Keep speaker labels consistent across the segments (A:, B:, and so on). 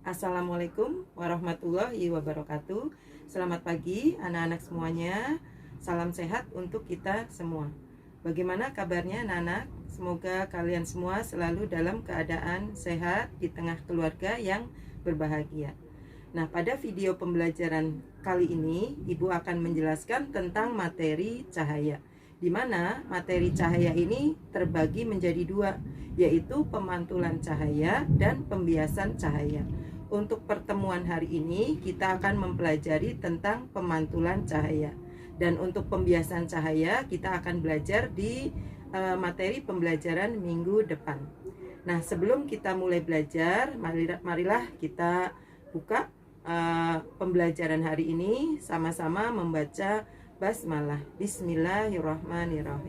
A: Assalamualaikum warahmatullahi wabarakatuh. Selamat pagi anak-anak semuanya. Salam sehat untuk kita semua. Bagaimana kabarnya anak-anak? Semoga kalian semua selalu dalam keadaan sehat di tengah keluarga yang berbahagia. Nah, pada video pembelajaran kali ini Ibu akan menjelaskan tentang materi cahaya, di mana materi cahaya ini terbagi menjadi dua, yaitu pemantulan cahaya dan pembiasan cahaya. Untuk pertemuan hari ini kita akan mempelajari tentang pemantulan cahaya, dan untuk pembiasan cahaya kita akan belajar di materi pembelajaran minggu depan. Nah, sebelum kita mulai belajar, marilah kita buka pembelajaran hari ini sama-sama membaca basmalah. Bismillahirrahmanirrahim.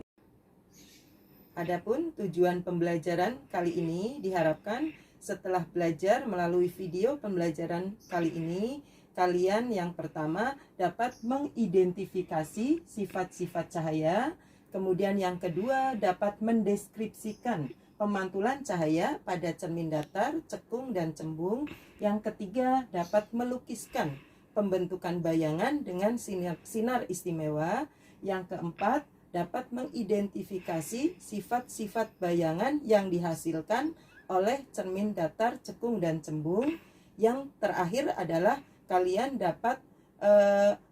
A: Adapun tujuan pembelajaran kali ini diharapkan setelah belajar melalui video pembelajaran kali ini, kalian yang pertama dapat mengidentifikasi sifat-sifat cahaya, kemudian yang kedua dapat mendeskripsikan pemantulan cahaya pada cermin datar, cekung, dan cembung, yang ketiga dapat melukiskan pembentukan bayangan dengan sinar istimewa, yang keempat dapat mengidentifikasi sifat-sifat bayangan yang dihasilkan oleh cermin datar, cekung, dan cembung. Yang terakhir adalah kalian dapat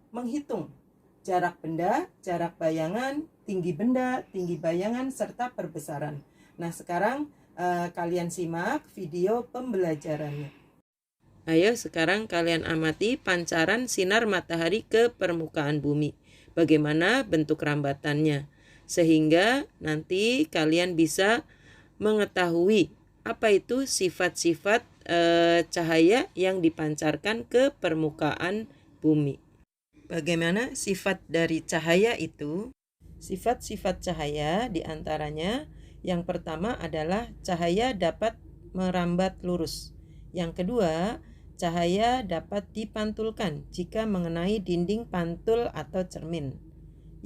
A: menghitung jarak benda, jarak bayangan, tinggi benda, tinggi bayangan, serta perbesaran. Nah, sekarang kalian simak video pembelajarannya. Ayo sekarang kalian amati pancaran sinar matahari ke permukaan bumi. Bagaimana bentuk rambatannya, sehingga nanti kalian bisa mengetahui apa itu sifat-sifat cahaya yang dipancarkan ke permukaan bumi. Bagaimana sifat dari cahaya itu? Sifat-sifat cahaya diantaranya yang pertama adalah cahaya dapat merambat lurus. Yang kedua, cahaya dapat dipantulkan jika mengenai dinding pantul atau cermin.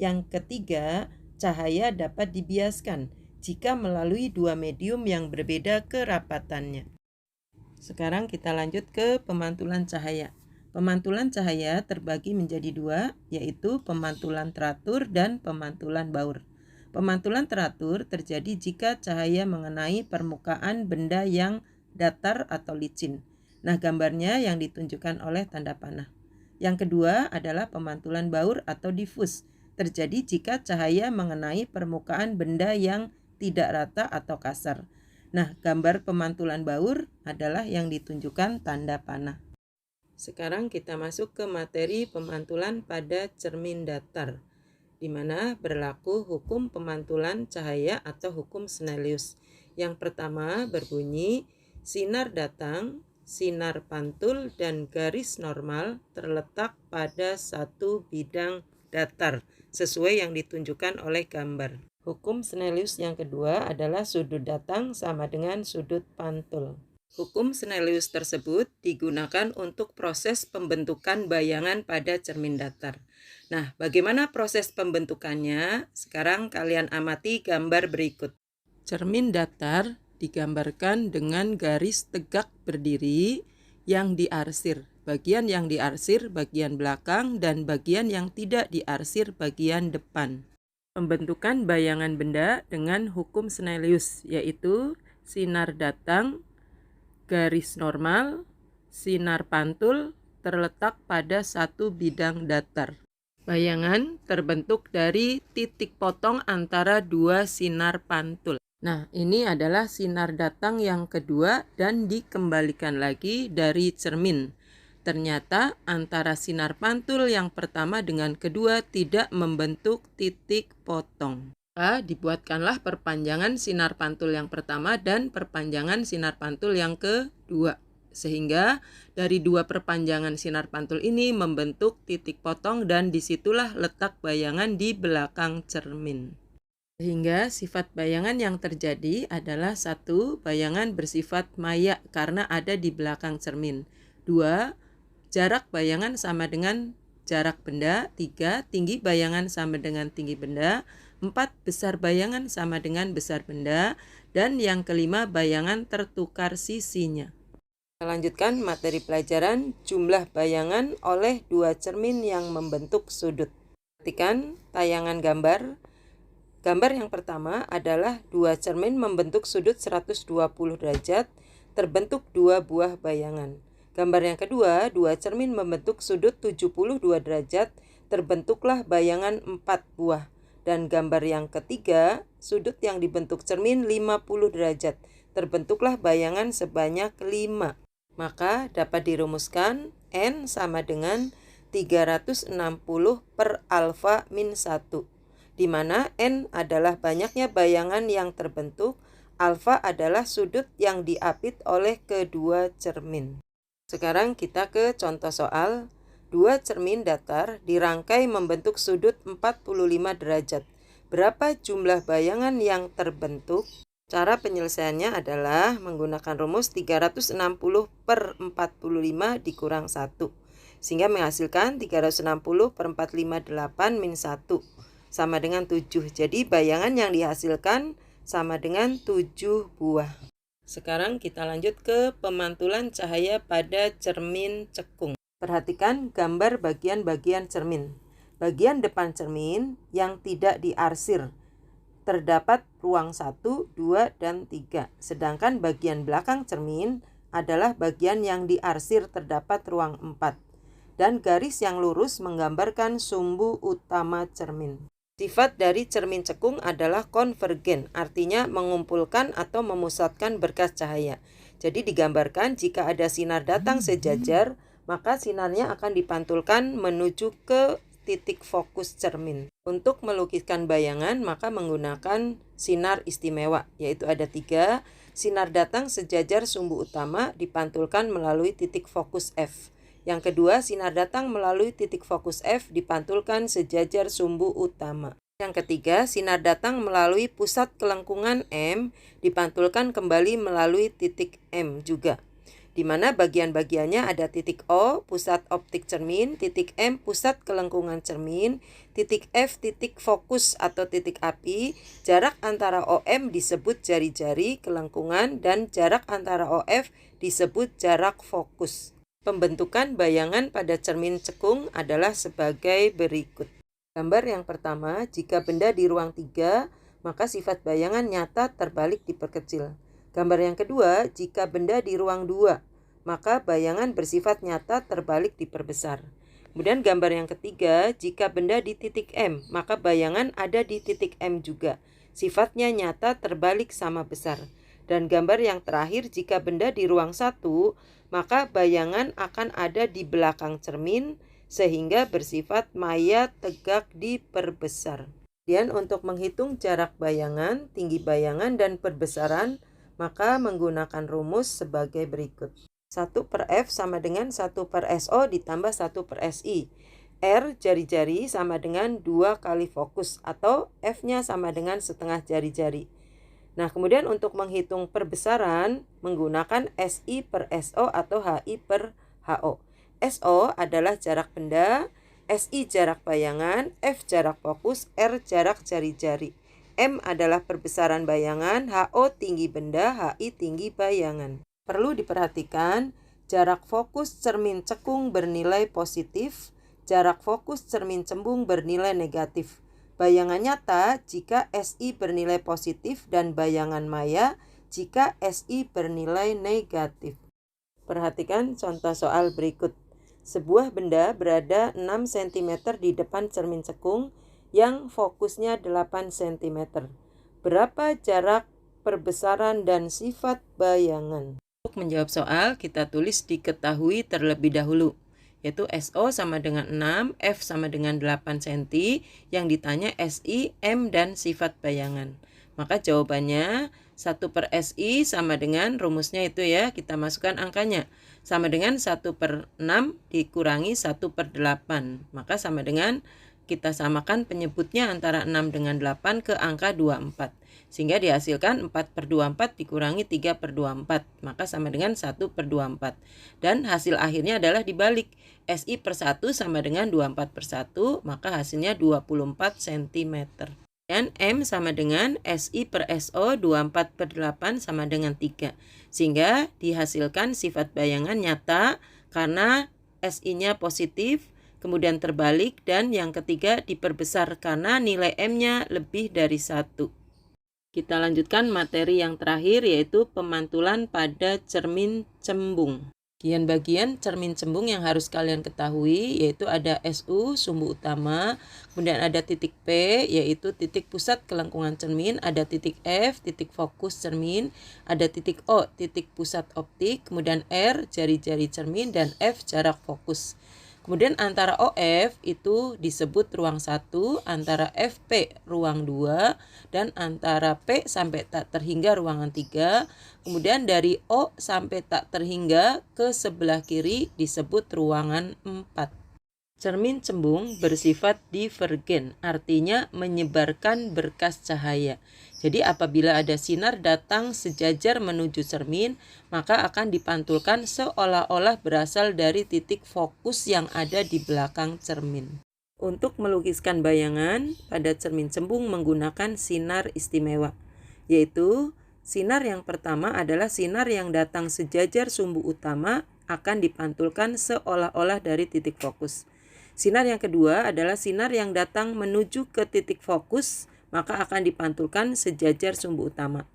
A: Yang ketiga, cahaya dapat dibiaskan jika melalui dua medium yang berbeda kerapatannya. Sekarang kita lanjut ke pemantulan cahaya. Pemantulan cahaya terbagi menjadi dua, yaitu pemantulan teratur dan pemantulan baur. Pemantulan teratur terjadi jika cahaya mengenai permukaan benda yang datar atau licin. Nah, gambarnya yang ditunjukkan oleh tanda panah. Yang kedua adalah pemantulan baur atau difus. Terjadi jika cahaya mengenai permukaan benda yang tidak rata atau kasar. Nah, gambar pemantulan baur adalah yang ditunjukkan tanda panah. Sekarang kita masuk ke materi pemantulan pada cermin datar, di mana berlaku hukum pemantulan cahaya atau hukum Snellius. Yang pertama berbunyi, sinar datang, sinar pantul, dan garis normal terletak pada satu bidang datar, sesuai yang ditunjukkan oleh gambar. Hukum Snellius yang kedua adalah sudut datang sama dengan sudut pantul. Hukum Snellius tersebut digunakan untuk proses pembentukan bayangan pada cermin datar. Nah, bagaimana proses pembentukannya? Sekarang kalian amati gambar berikut. Cermin datar digambarkan dengan garis tegak berdiri yang diarsir. Bagian yang diarsir bagian belakang dan bagian yang tidak diarsir bagian depan. Pembentukan bayangan benda dengan hukum Snellius, yaitu sinar datang, garis normal, sinar pantul terletak pada satu bidang datar. Bayangan terbentuk dari titik potong antara dua sinar pantul. Nah, ini adalah sinar datang yang kedua dan dikembalikan lagi dari cermin. Ternyata antara sinar pantul yang pertama dengan kedua tidak membentuk titik potong. Dibuatkanlah perpanjangan sinar pantul yang pertama dan perpanjangan sinar pantul yang kedua. Sehingga dari dua perpanjangan sinar pantul ini membentuk titik potong dan disitulah letak bayangan di belakang cermin. Sehingga sifat bayangan yang terjadi adalah satu, bayangan bersifat maya karena ada di belakang cermin. Dua, jarak bayangan sama dengan jarak benda. 3. Tinggi bayangan sama dengan tinggi benda. 4. Besar bayangan sama dengan besar benda. Dan yang kelima, bayangan tertukar sisinya. Kita lanjutkan materi pelajaran jumlah bayangan oleh dua cermin yang membentuk sudut. Perhatikan tayangan gambar. Gambar yang pertama adalah dua cermin membentuk sudut 120 derajat, terbentuk dua buah bayangan. Gambar yang kedua, dua cermin membentuk sudut 72 derajat, terbentuklah bayangan 4 buah. Dan gambar yang ketiga, sudut yang dibentuk cermin 50 derajat, terbentuklah bayangan sebanyak 5. Maka dapat dirumuskan N sama dengan 360 per alfa min 1, di mana N adalah banyaknya bayangan yang terbentuk, alfa adalah sudut yang diapit oleh kedua cermin. Sekarang kita ke contoh soal. Dua cermin datar dirangkai membentuk sudut 45 derajat. Berapa jumlah bayangan yang terbentuk? Cara penyelesaiannya adalah menggunakan rumus 360 per 45 dikurang 1. Sehingga menghasilkan 360 per 458 min 1 sama dengan 7. Jadi bayangan yang dihasilkan sama dengan 7 buah. Sekarang kita lanjut ke pemantulan cahaya pada cermin cekung. Perhatikan gambar bagian-bagian cermin. Bagian depan cermin yang tidak diarsir terdapat ruang 1, 2, dan 3. Sedangkan bagian belakang cermin adalah bagian yang diarsir terdapat ruang 4. Dan garis yang lurus menggambarkan sumbu utama cermin. Sifat dari cermin cekung adalah konvergen, artinya mengumpulkan atau memusatkan berkas cahaya. Jadi digambarkan jika ada sinar datang sejajar, maka sinarnya akan dipantulkan menuju ke titik fokus cermin. Untuk melukiskan bayangan maka menggunakan sinar istimewa, yaitu ada 3. Sinar datang sejajar sumbu utama dipantulkan melalui titik fokus F. Yang kedua, sinar datang melalui titik fokus F dipantulkan sejajar sumbu utama. Yang ketiga, sinar datang melalui pusat kelengkungan M dipantulkan kembali melalui titik M juga, di mana bagian-bagiannya ada titik O, pusat optik cermin, titik M, pusat kelengkungan cermin, titik F, titik fokus atau titik api. Jarak antara OM disebut jari-jari kelengkungan dan jarak antara OF disebut jarak fokus. Pembentukan bayangan pada cermin cekung adalah sebagai berikut. Gambar yang pertama, jika benda di ruang 3, maka sifat bayangan nyata terbalik diperkecil. Gambar yang kedua, jika benda di ruang 2, maka bayangan bersifat nyata terbalik diperbesar. Kemudian gambar yang ketiga, jika benda di titik M, maka bayangan ada di titik M juga. Sifatnya nyata terbalik sama besar. Dan gambar yang terakhir, jika benda di ruang 1, maka bayangan akan ada di belakang cermin sehingga bersifat maya tegak diperbesar. Kemudian untuk menghitung jarak bayangan, tinggi bayangan, dan perbesaran, maka menggunakan rumus sebagai berikut. 1 per F sama dengan 1 per SO ditambah 1 per SI. R jari-jari sama dengan 2 kali fokus atau F-nya sama dengan setengah jari-jari. Nah, kemudian untuk menghitung perbesaran menggunakan SI per SO atau HI per HO. SO adalah jarak benda, SI jarak bayangan, F jarak fokus, R jarak jari-jari. M adalah perbesaran bayangan, HO tinggi benda, HI tinggi bayangan. Perlu diperhatikan, jarak fokus cermin cekung bernilai positif, jarak fokus cermin cembung bernilai negatif. Bayangan nyata jika SI bernilai positif dan bayangan maya jika SI bernilai negatif. Perhatikan contoh soal berikut. Sebuah benda berada 6 cm di depan cermin cekung yang fokusnya 8 cm. Berapa jarak, perbesaran, dan sifat bayangan? Untuk menjawab soal, kita tulis diketahui terlebih dahulu, yaitu SO sama dengan 6, F sama dengan 8 cm, yang ditanya SI, M, dan sifat bayangan. Maka jawabannya 1 per SI sama dengan rumusnya itu ya, kita masukkan angkanya. Sama dengan 1 per 6 dikurangi 1 per 8. Maka sama dengan kita samakan penyebutnya antara 6 dengan 8 ke angka 24. Sehingga dihasilkan 4 per 24 dikurangi 3 per 24. Maka sama dengan 1 per 24. Dan hasil akhirnya adalah dibalik. SI per 1 sama dengan 24 per 1. Maka hasilnya 24 cm. Dan M sama dengan SI per SO 24/8 sama dengan 3. Sehingga dihasilkan sifat bayangan nyata karena SI-nya positif, kemudian terbalik, dan yang ketiga diperbesar karena nilai M-nya lebih dari 1. Kita lanjutkan materi yang terakhir, yaitu pemantulan pada cermin cembung. Bagian cermin cembung yang harus kalian ketahui yaitu ada SU, sumbu utama, kemudian ada titik P, yaitu titik pusat kelengkungan cermin, ada titik F, titik fokus cermin, ada titik O, titik pusat optik, kemudian R, jari-jari cermin, dan F, jarak fokus. Kemudian antara OF itu disebut ruang 1, antara FP ruang 2, dan antara P sampai tak terhingga ruangan 3. Kemudian dari O sampai tak terhingga ke sebelah kiri disebut ruangan 4. Cermin cembung bersifat divergen, artinya menyebarkan berkas cahaya. Jadi apabila ada sinar datang sejajar menuju cermin, maka akan dipantulkan seolah-olah berasal dari titik fokus yang ada di belakang cermin. Untuk melukiskan bayangan pada cermin cembung menggunakan sinar istimewa, yaitu sinar yang pertama adalah sinar yang datang sejajar sumbu utama akan dipantulkan seolah-olah dari titik fokus. Sinar yang kedua adalah sinar yang datang menuju ke titik fokus, maka akan dipantulkan sejajar sumbu utama.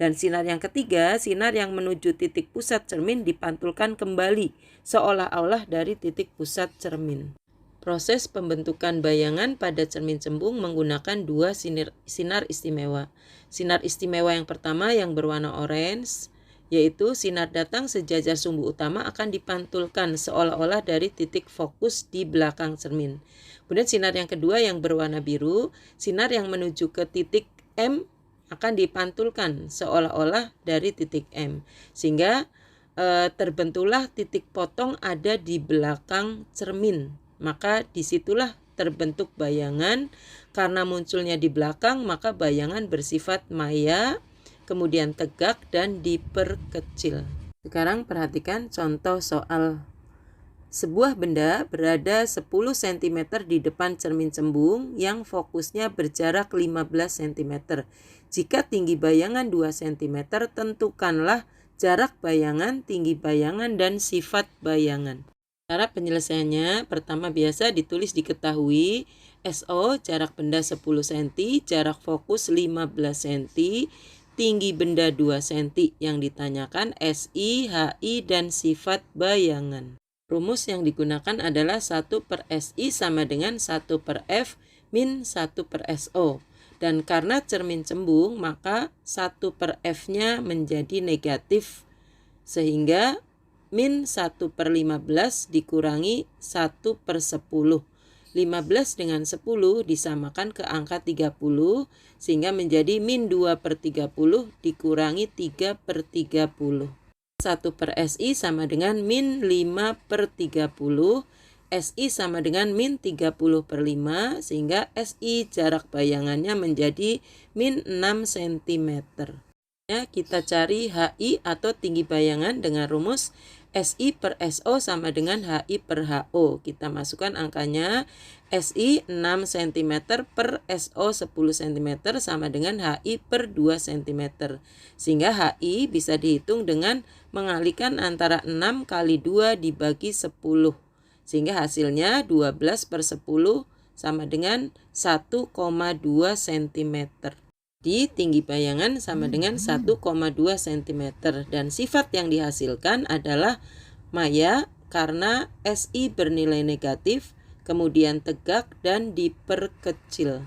A: Dan sinar yang ketiga, sinar yang menuju titik pusat cermin dipantulkan kembali seolah-olah dari titik pusat cermin. Proses pembentukan bayangan pada cermin cembung menggunakan dua sinar istimewa. Sinar istimewa yang pertama yang berwarna orange, yaitu sinar datang sejajar sumbu utama akan dipantulkan seolah-olah dari titik fokus di belakang cermin. Kemudian sinar yang kedua yang berwarna biru, sinar yang menuju ke titik M akan dipantulkan seolah-olah dari titik M. Sehingga terbentuklah titik potong ada di belakang cermin. Maka disitulah terbentuk bayangan. Karena munculnya di belakang, maka bayangan bersifat maya, kemudian tegak dan diperkecil. Sekarang perhatikan contoh soal. Sebuah benda berada 10 cm di depan cermin cembung yang fokusnya berjarak 15 cm. Jika tinggi bayangan 2 cm, tentukanlah jarak bayangan, tinggi bayangan, dan sifat bayangan. Cara penyelesaiannya, pertama biasa ditulis diketahui SO, jarak benda 10 cm, jarak fokus 15 cm, tinggi benda 2 cm. Yang ditanyakan SI, HI, dan sifat bayangan. Rumus yang digunakan adalah 1 per SI sama dengan 1 per F min 1 per SO. Dan karena cermin cembung, maka 1 per F-nya menjadi negatif. Sehingga min 1 per 15 dikurangi 1 per 10. 15 dengan 10 disamakan ke angka 30, sehingga menjadi min 2 per 30 dikurangi 3 per 30. 1 per SI sama dengan min 5 per 30, SI sama dengan min 30 per 5, sehingga SI jarak bayangannya menjadi min 6 cm. Ya, kita cari HI atau tinggi bayangan dengan rumus SI per SO sama dengan HI per HO. Kita masukkan angkanya, SI 6 cm per SO 10 cm sama dengan HI per 2 cm. Sehingga HI bisa dihitung dengan mengalihkan antara 6 kali 2 dibagi 10. Sehingga hasilnya 12 per 10 sama dengan 1,2 cm. Di tinggi bayangan sama dengan 1,2 cm. Dan sifat yang dihasilkan adalah maya karena SI bernilai negatif, kemudian tegak dan diperkecil.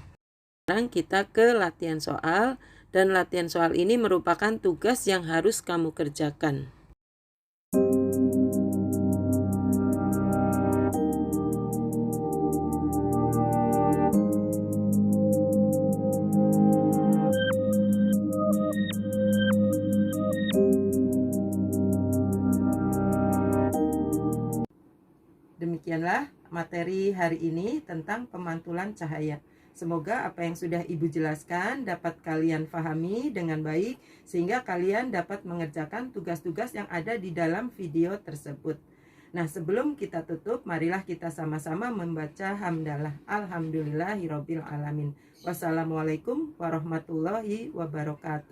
A: Sekarang kita ke latihan soal, dan latihan soal ini merupakan tugas yang harus kamu kerjakan. Demikianlah materi hari ini tentang pemantulan cahaya. Semoga apa yang sudah Ibu jelaskan dapat kalian pahami dengan baik, sehingga kalian dapat mengerjakan tugas-tugas yang ada di dalam video tersebut. Nah, sebelum kita tutup, marilah kita sama-sama membaca hamdalah. Alhamdulillahirabbil alamin. Wassalamualaikum warahmatullahi wabarakatuh.